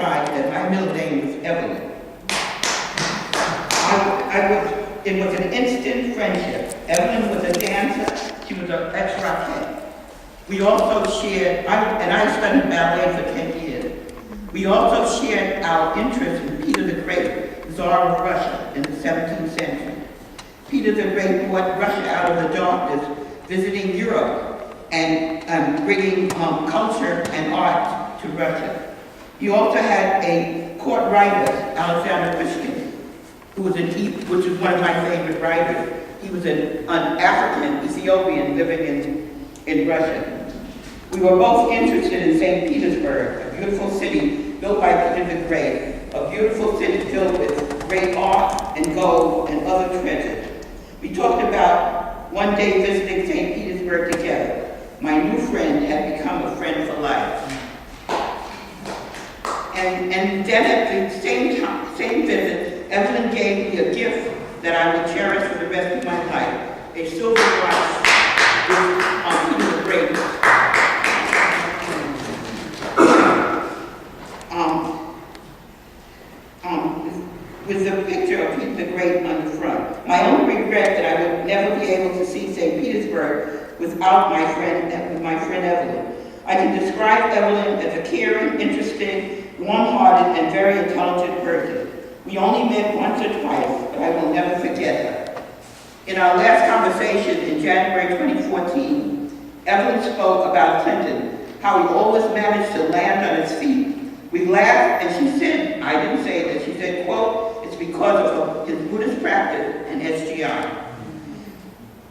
surprised that my middle name was Evelyn. It was an instant friendship. Evelyn was a dancer. She was an ex-rockette. We also shared, and I studied ballet for 10 years. We also shared our interest in Peter the Great, Tsar of Russia in the 17th century. Peter the Great brought Russia out of the darkness, visiting Europe and bringing culture and art to Russia. He also had a court writer, Alexander Pushkin, which is one of my favorite writers. He was an African Ethiopian living in Russia. We were both interested in St. Petersburg, a beautiful city built by Peter the Great, a beautiful city filled with great art and gold and other treasures. We talked about one day visiting St. Petersburg together. My new friend had become a friend for life. And then at the same visit, Evelyn gave me a gift that I will cherish for the rest of my life, a silver watch with Peter the Great. With the picture of Peter the Great on the front. My only regret that I would never be able to see St. Petersburg without my friend Evelyn. I can describe Evelyn as a caring, interesting, warm-hearted, and very intelligent person. We only met once or twice, but I will never forget her. In our last conversation in January 2014, Evelyn spoke about Clinton, how he always managed to land on his feet. We laughed, and she said, I didn't say that, she said, quote, it's because of his Buddhist practice and SGI.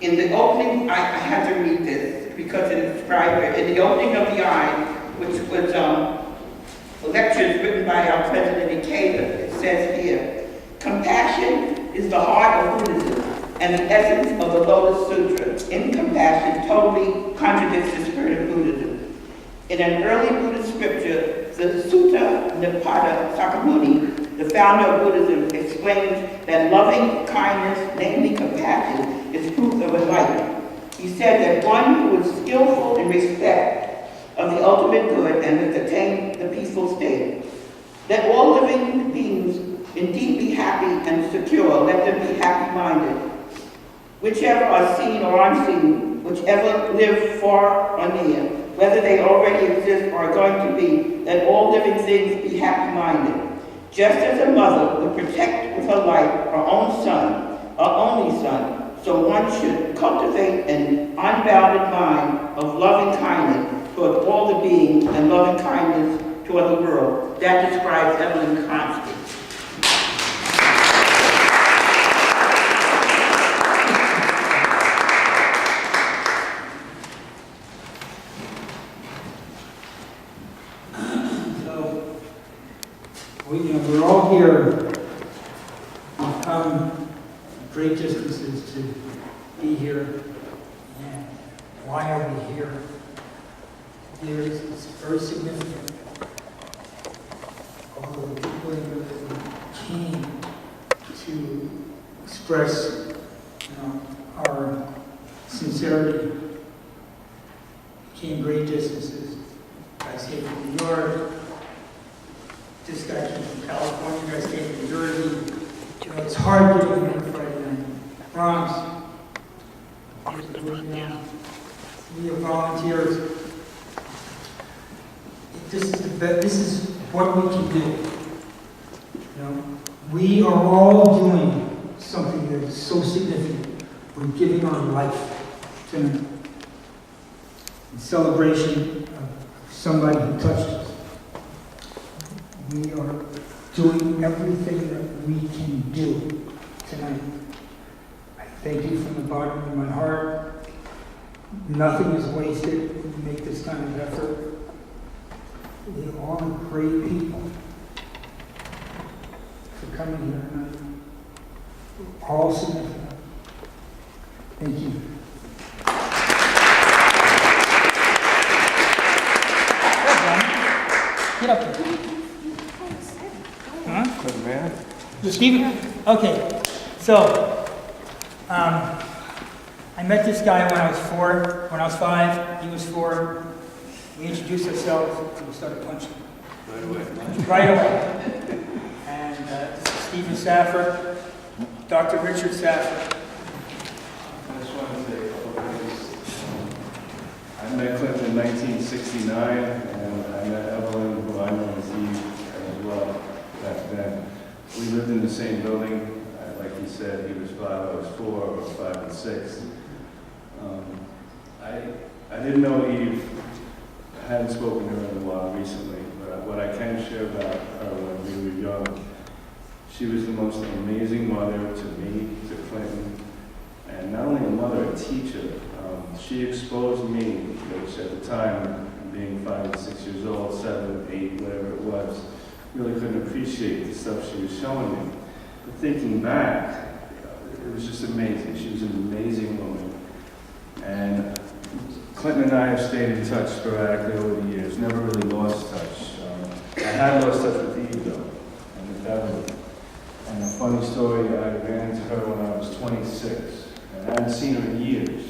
In the opening, I had to read this because it described her. In the opening of the eye, which was lectures written by our president Ikeda, it says here, compassion is the heart of Buddhism and the essence of the Lotus Sutra. Incompassion totally contradicts the spirit of Buddhism. In an early Buddhist scripture, the Sutta Nipata Sakamuni, the founder of Buddhism, explains that loving kindness, namely compassion, is proof of enlightenment. He said that one who is skillful in respect of the ultimate good and has attained the peaceful state. Let all living beings indeed be happy and secure. Let them be happy-minded. Whichever are seen or unseen, whichever live far or near, whether they already exist or are going to be, let all living things be happy-minded. Just as a mother would protect with her life her own son, her only son, so one should cultivate an unbounded mind of loving kindness toward all the beings and loving kindness toward the world. That describes Evelyn Kronsky. We're all here. We've come great distances to be here. And why are we here? It's very significant. All the people in the came to express, our sincerity. Came great distances. Guys came from New York. This guy came from California, you guys came from New Jersey. It's hard getting here on Friday night. Bronx. We are volunteers. This is what we can do. We are all doing something that is so significant. We're giving our life tonight in celebration of somebody who touched us. We are doing everything that we can do tonight. I thank you from the bottom of my heart. Nothing is wasted when you make this kind of effort. We all are great people for coming here tonight. All significant. Thank you. Get up here. Huh? Good man. Stephen? Okay. So, I met this guy when I was 4, when I was 5, he was 4. We introduced ourselves and we started punching. Right away. And this is Stephen Safford, Dr. Richard Safford. I just wanted to say a couple of things. I met Clinton in 1969, and I met Evelyn, who I know as Eve, as well back then. We lived in the same building. Like he said, he was 5, I was 4, or 5 and 6. I didn't know Eve. I hadn't spoken to her in a while recently, but what I can share about her when we were young, she was the most amazing mother to me, to Clinton, and not only a mother, a teacher. She exposed me, which at the time, being 5 and 6 years old, 7, 8, whatever it was, really couldn't appreciate the stuff she was showing me. But thinking back, it was just amazing. She was an amazing woman. And Clinton and I have stayed in touch sporadically over the years, never really lost touch. I had lost touch with Eve, though, and with Evelyn. And a funny story, I ran into her when I was 26, and I hadn't seen her in years.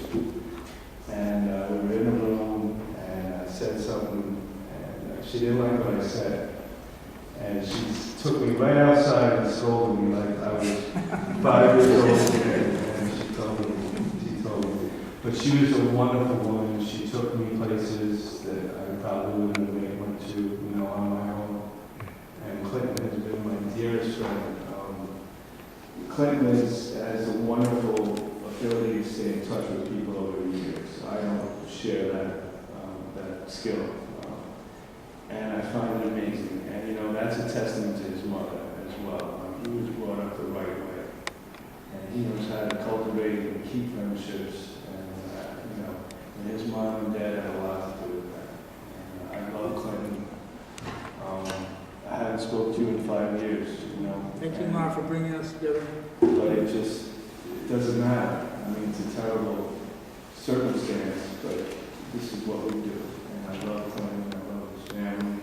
And we were in a room, and I said something, and she didn't like what I said. And she took me right outside and scolded me like I was 5 years old, and she told me. But she was a wonderful woman. She took me places that I probably wouldn't have went to, on my own. And Clinton has been my dearest friend. Clinton has a wonderful ability to stay in touch with people over the years. I don't share that skill. And I find it amazing. And, that's a testament to his mother as well. He was brought up the right way. And he knows how to cultivate and keep friendships. And his mom and dad had a lot to do with that. And I love Clinton. I haven't spoken to you in 5 years, Thank you, Ma, for bringing us together. But it doesn't matter. I mean, it's a terrible circumstance, but this is what we do. And I love Clinton, I love his family.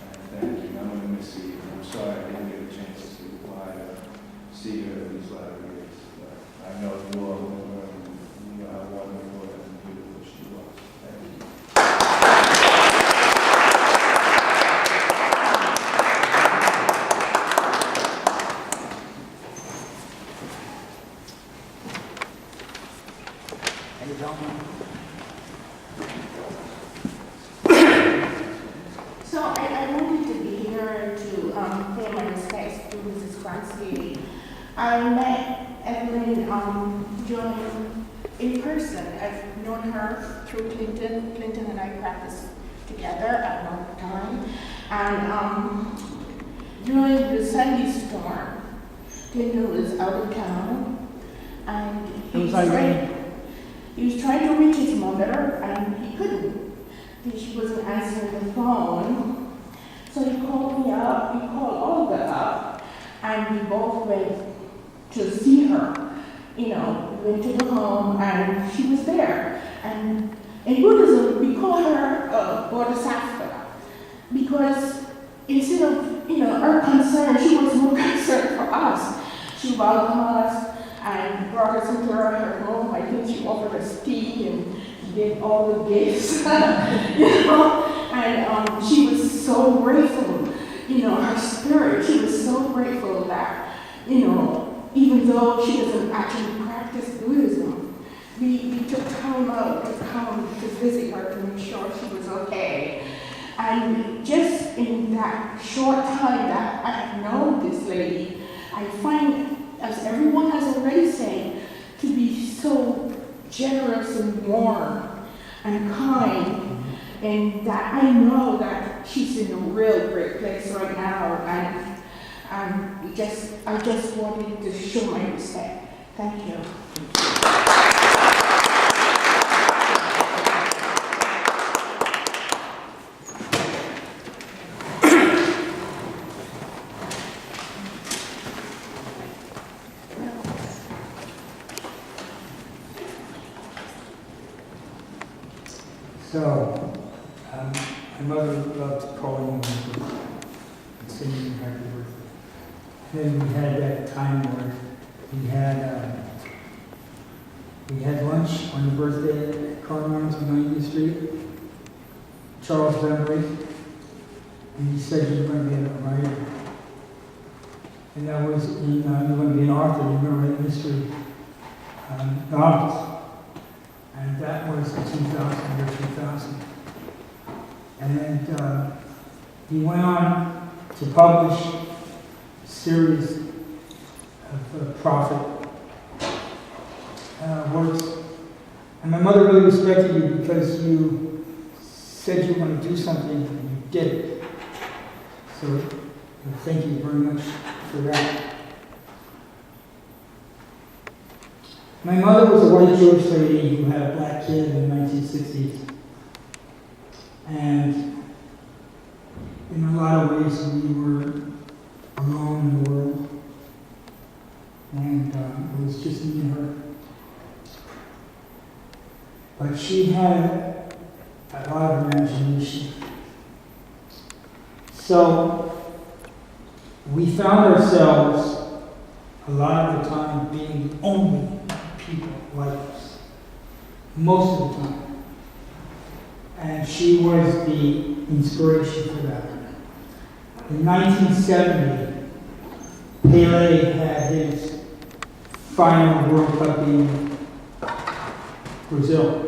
And thank you. I'm going to miss you. I'm sorry I didn't get a chance to see her these latter years. But I know you all know her, and you know how wonderful and beautiful she was. Thank you. So I wanted to be here to pay my respects to Mrs. Kronsky. I met Evelyn in person. I've known her through Clinton. Clinton and I practiced together at one time. And during the Sunday storm, Clinton was out of town, and he was trying to reach his mother, and he couldn't. She wasn't answering the phone. So he called me up, he called Olga up, and we both went to see her. We went to the home, and she was there. And in Buddhism, we call her a bodhisattva, because instead of, our concern, she was more concerned for us. She welcomed us and brought us into her home. I think she offered us tea and did all the gifts, and she was so grateful, her spirit, she was so grateful that, even though she doesn't actually practice Buddhism, we took time out to come to visit her to make sure she was okay. And just in that short time that I have known this lady, I find, as everyone has already said, to be so generous and warm and kind, and that I know that she's in a real great place right now, and I just wanted to show my respect. Thank you. So, my mother loved calling me and singing happy birthday. Then we had that time where we had lunch on the birthday at Carmine's on 90th Street. Charles Bembry, and he said you were going to be a writer. And that was in, you were going to be an author, you were going to write mystery novels. And that was in 2000, year 2000. And he went on to publish a series of prophet works. And my mother really respected you because you said you were going to do something and you did it. So thank you very much for that. My mother was a white Jewish lady who had a black kid in the 1960s. And in a lot of ways we were alone in the world. And it was just me and her. But she had a lot of imagination. So we found ourselves a lot of the time being the only people like us. Most of the time. And she was the inspiration for that. In 1970, Pele had his final World Cup in Brazil.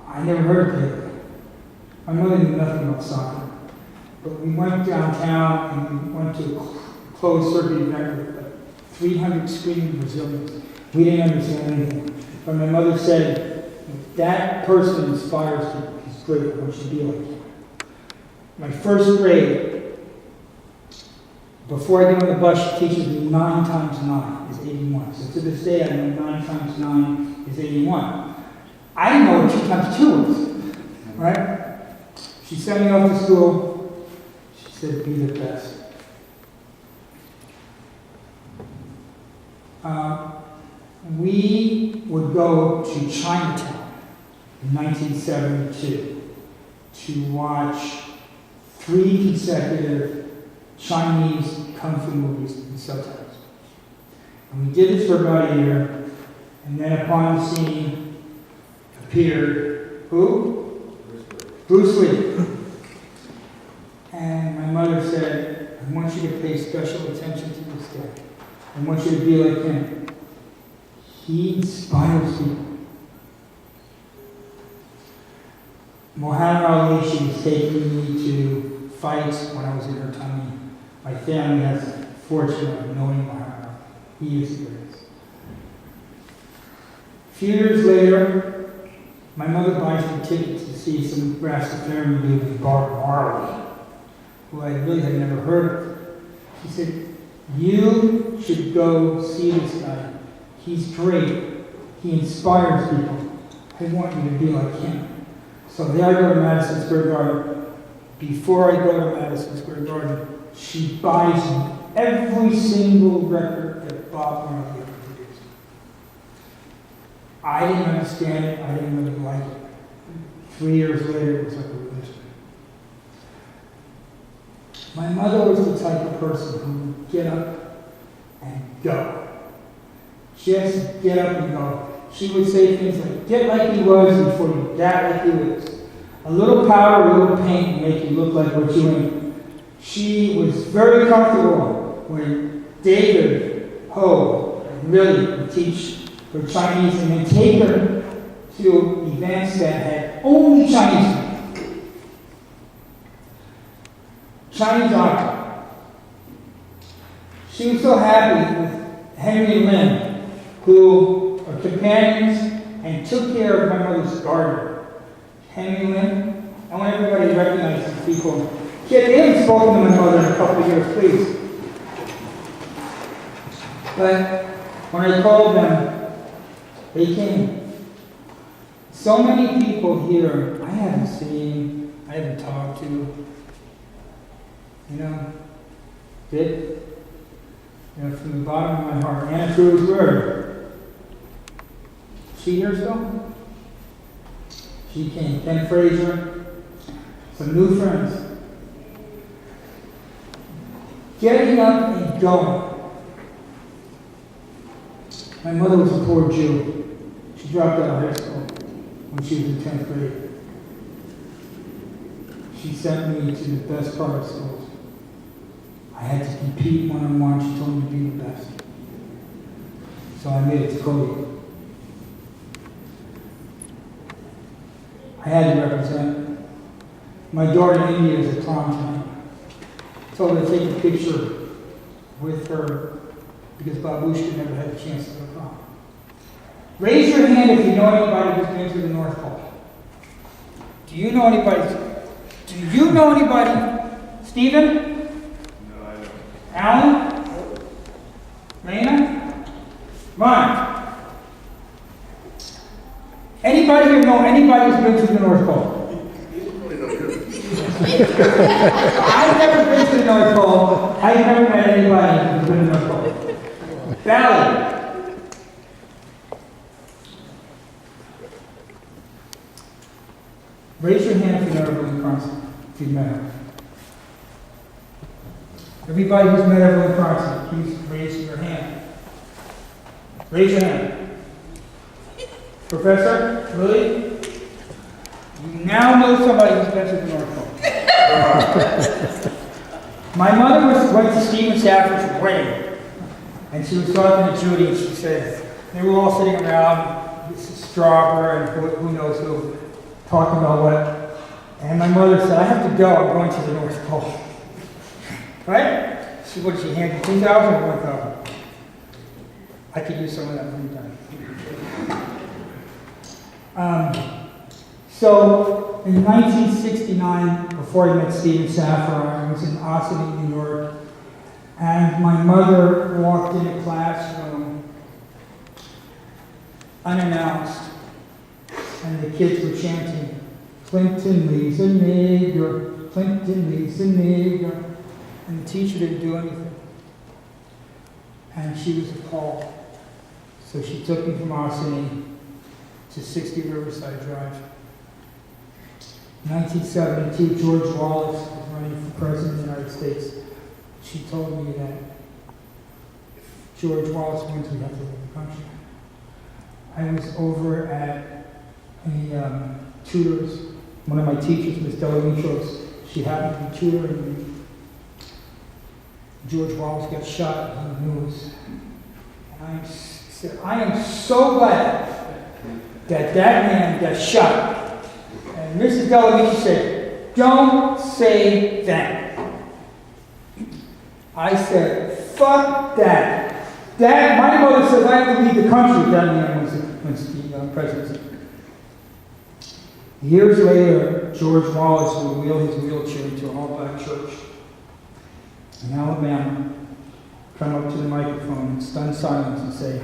I never heard of Pele. My mother knew nothing about soccer. But we went downtown and we went to a closed circuit event with like 300 screaming Brazilians. We didn't understand anything. But my mother said, that person inspires people. He's great. I want you to be like him. My first grade, before I get on the bus, she teaches me 9 times 9 is 81. So to this day, I know 9 times 9 is 81. I didn't know what 2 times 2 was, right? She sent me off to school. She said, be the best. We would go to Chinatown in 1972 to watch 3 consecutive Chinese kung fu movies with subtitles. And we did it for about a year, and then upon the scene appeared who? Bruce Lee. And my mother said, I want you to pay special attention to this guy. I want you to be like him. He inspires people. Muhammad Ali, she was taking me to fights when I was in her tummy. My family has the fortune of knowing Muhammad Ali. He is the greatest. A few years later, my mother buys me tickets to see some Rastafarian dude named Bob Marley, who I really had never heard of. She said, you should go see this guy. He's great. He inspires people. I want you to be like him. So there I go to Madison Square Garden. Before I go to Madison Square Garden, she buys me every single record that Bob Marley ever produced. I didn't understand it. I didn't really like it. 3 years later, it was like a religion. My mother was the type of person who would get up and go. Just get up and go. She would say things like, get like he was before you got like he was. A little powder, a little paint will make you look like what you ain't. She was very comfortable when David, Ho, and Lily would teach her Chinese and then take her to events that had only Chinese people. Chinese opera. She was so happy with Henry and Lynn, who are companions and took care of my mother's garden. Henry and Lynn, I want everybody to recognize these people. Kid, they haven't spoken to my mother in a couple of years, please. But when I called them, they came. So many people here I haven't seen, I haven't talked to. You know, did? You know, from the bottom of my heart. Anna Cruz, where? She here still? She came. Ken Fraser, some new friends. Getting up and going. My mother was a poor Jew. She dropped out of high school when she was in 10th grade. she sent me to the best private schools. I had to compete one-on-one. She told me to be the best. So I made it to Cody. I had to represent. My daughter in India is a prom tonight. I told her to take a picture with her because Babushka never had a chance to go to prom. Raise your hand if you know anybody who's been to the North Pole. Do you know anybody? Stephen? No, I don't. Alan? Raina? Ron? Anybody here know anybody who's been to the North Pole? I've never been to the North Pole. I've never met anybody who's been to the North Pole. Valerie? Raise your hand if you've ever been to Kronsky, if you've met her. Everybody who's met Evelyn Kronsky, please raise your hand. Raise your hand. Professor, Lily, you now know somebody who's been to the North Pole. My mother went to Stephen Safford's wedding, and she was talking to Judy, and she said, they were all sitting around, Strawber and who knows who, talking about what, and my mother said, I have to go, I'm going to the North Pole. Right? What did she hand you, 2,000 or 1,000? I could use some of that money time. So, in 1969, before I met Stephen Safford, I was in Ossining, New York, and my mother walked in a classroom unannounced, and the kids were chanting, Clinton Lee's a nigger, Clinton Lee's a nigger. And the teacher didn't do anything. And she was appalled. So she took me from Ossining to 60 Riverside Drive. In 1972, George Wallace was running for president of the United States. She told me that if George Wallace wins, we have to leave the country. I was over at a tutor's, one of my teachers, Miss Delamitros, she happened to be tutoring me. George Wallace got shot in the news. And I said, I am so glad that that man got shot. And Mrs. Delamitros said, don't say that. I said, fuck that. My mother says I have to leave the country if that man wins the presidency. Years later, George Wallace would wheel his wheelchair into an all-black church in Alabama, come up to the microphone in stunned silence and say,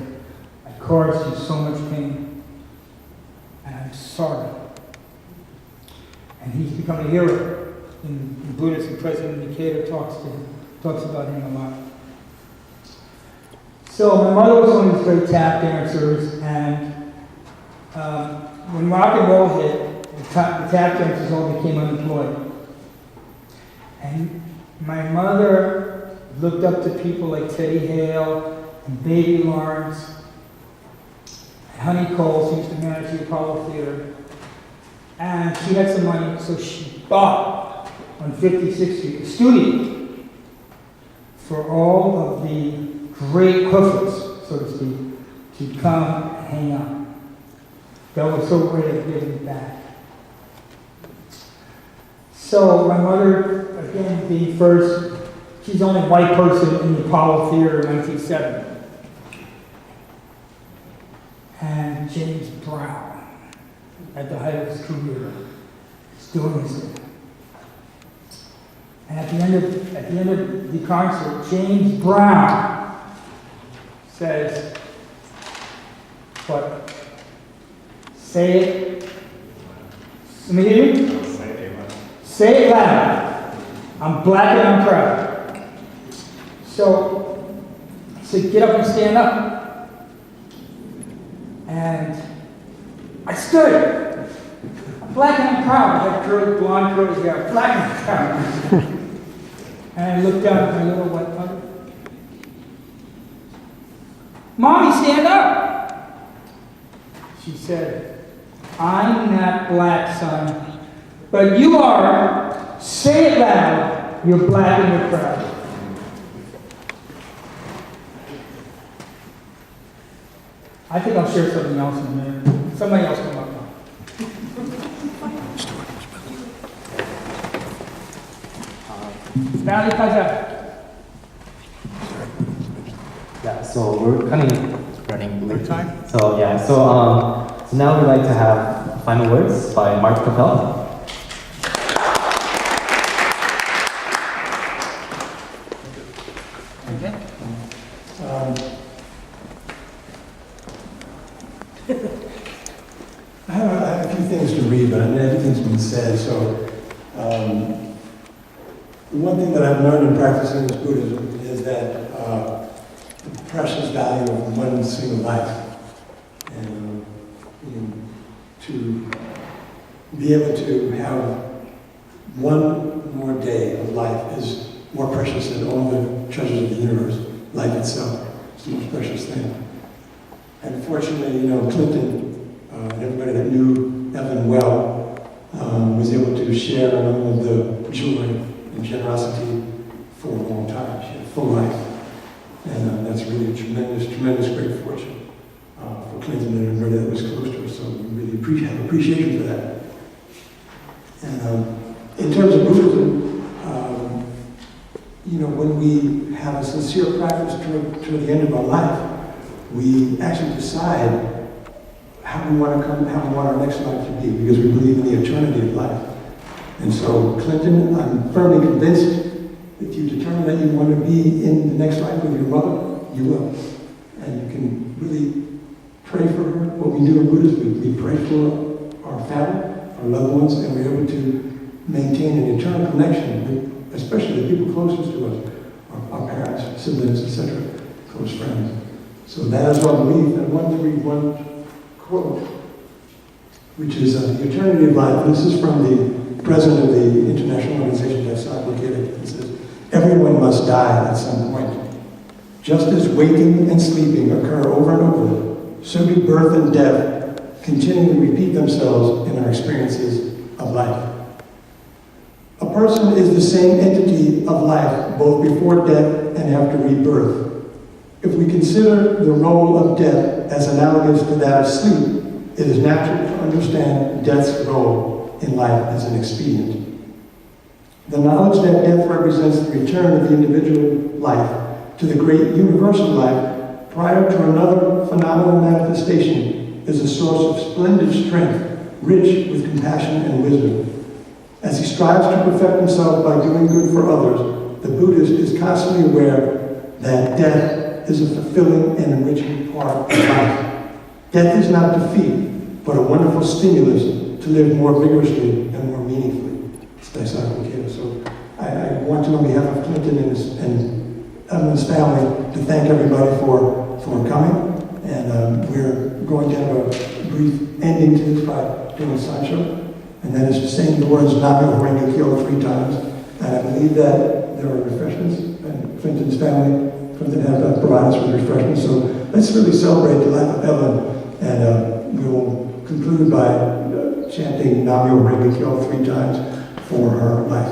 I caused you so much pain, and I'm sorry. And he's become a hero in Buddhism. President Nikeda talks about him a lot. So my mother was one of these great tap dancers, and when rock and roll hit, the tap dancers all became unemployed. And my mother looked up to people like Teddy Hale and Baby Lawrence and Honey Coles, who used to manage the Apollo Theater. And she had some money, so she bought on 56th Street a studio for all of the great hoofers, so to speak, to come and hang out. That was so great at giving back. So my mother, again, being first, she's the only white person in the Apollo Theater in 1970. And James Brown, at the height of his career, is doing his thing. And at the end of the concert, James Brown says, what? Say it. Let me hear you. Say it loud. I'm black and I'm proud. So he said, get up and stand up. And I stood. I'm black and I'm proud. I had curly, blonde, curly hair. Black and I'm proud. And I looked down at my little white mother. Mommy, stand up. She said, I'm not black, son, but you are. Say it loud. You're black and you're proud. I think I'll share something else in a minute. Somebody else come up now. Valley Kaja. Yeah, so we're kind of running late. Time? So yeah, so now we'd like to have final words by Mark Capel. I have a few things to read, but I mean, everything's been said, so the one thing that I've learned in practicing this Buddhism is that the precious value of one single life. And to be able to have one more day of life is more precious than all the treasures of the universe. Life itself is the most precious thing. And fortunately, Clinton, and everybody that knew Evelyn well, was able to share in all of the joy and generosity for a long time. She had a full life. And that's really a tremendous, tremendous great fortune for Clinton and everybody that was close to her. So we really have appreciation for that. And in terms of Buddhism, when we have a sincere practice toward the end of our life, we actually decide how we want our next life to be, because we believe in the eternity of life. And so, Clinton, I'm firmly convinced if you determine that you want to be in the next life with your mother, you will. And you can really pray for her. What we do in Buddhism, we pray for our family, our loved ones, and we're able to maintain an eternal connection with, especially the people closest to us, our parents, siblings, etc., close friends. So that is our belief. I want to read one quote, which is the eternity of life. This is from the president of the international organization that's advocated. It says, "Everyone must die at some point. Just as waking and sleeping occur over and over, so do birth and death continually repeat themselves in our experiences of life. A person is the same entity of life, both before death and after rebirth. If we consider the role of death as analogous to that of sleep, it is natural to understand death's role in life as an expedient. The knowledge that death represents the return of the individual life to the great universal life prior to another phenomenal manifestation is a source of splendid strength, rich with compassion and wisdom. As he strives to perfect himself by doing good for others, the Buddhist is constantly aware that death is a fulfilling and enriching part of life. Death is not defeat, but a wonderful stimulus to live more vigorously and more meaningfully." So I want to, on behalf of Clinton and Evelyn's family, to thank everybody for coming. And we're going to have a brief ending to this by doing a slideshow. And that is saying the words Namyo Renge Kyo 3 times. And I believe that there are refreshments, and Clinton's family, Clinton have provided us with refreshments. So let's really celebrate the life of Evelyn. And we will conclude by chanting Namyo Renge Kyo 3 times for her life.